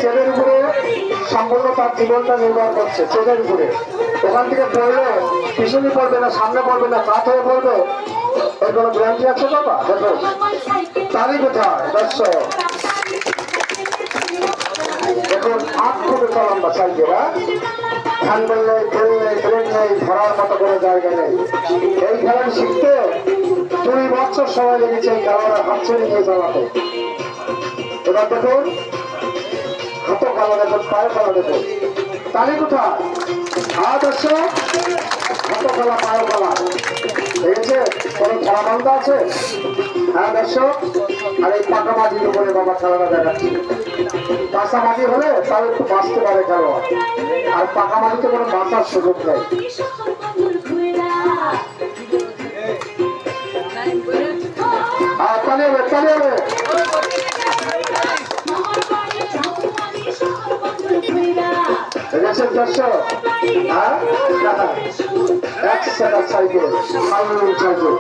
চেনের উপরে সম্পূর্ণ তার জীবনটা নির্ভর করছে, চেনের উপরে। ওখান থেকে পড়লে পিছনে পড়বে না, সামনে পড়বে না, কাত হয়ে পড়বে, এর কোনো গ্যারান্টি আছে বাবা? দেখো তারই কোথায় দর্শক দেখুন, 8 ফুটে লম্বা সাইকেরা, হ্যান্ডেল নেই, তেল নেই, ব্রেক নেই, ধরার মতো কোনো জায়গা নেই। এই খেলাটি শিখতে 2 বছর সময় লেগেছে এই খেলাটা হাত ছেড়ে নিয়ে চালাতে। এবার দেখুন হাতও খেলা দেখুন, পায়ে খেলা দেখুন, তালি কোথায়? দর্শক হাতও খেলা, পায়ে খেলা দেখেছে, কোনো ধরা বান্ধা আছে? হ্যাঁ দর্শক, আর এই পাকা মাটির উপরে বাবা খেলাটা দেখাচ্ছি। কাঁচা মাটি হলে তাহলে একটু বাঁচতে পারে খেলোয়াড়, আর পাকা মাটিতে কোনো বাঁচার সুযোগ নেই। তালি হবে, তালি হবে। দেখেছেন দর্শক, হ্যাঁ 1 সেকেন্ড সাইকেল, সাইকেল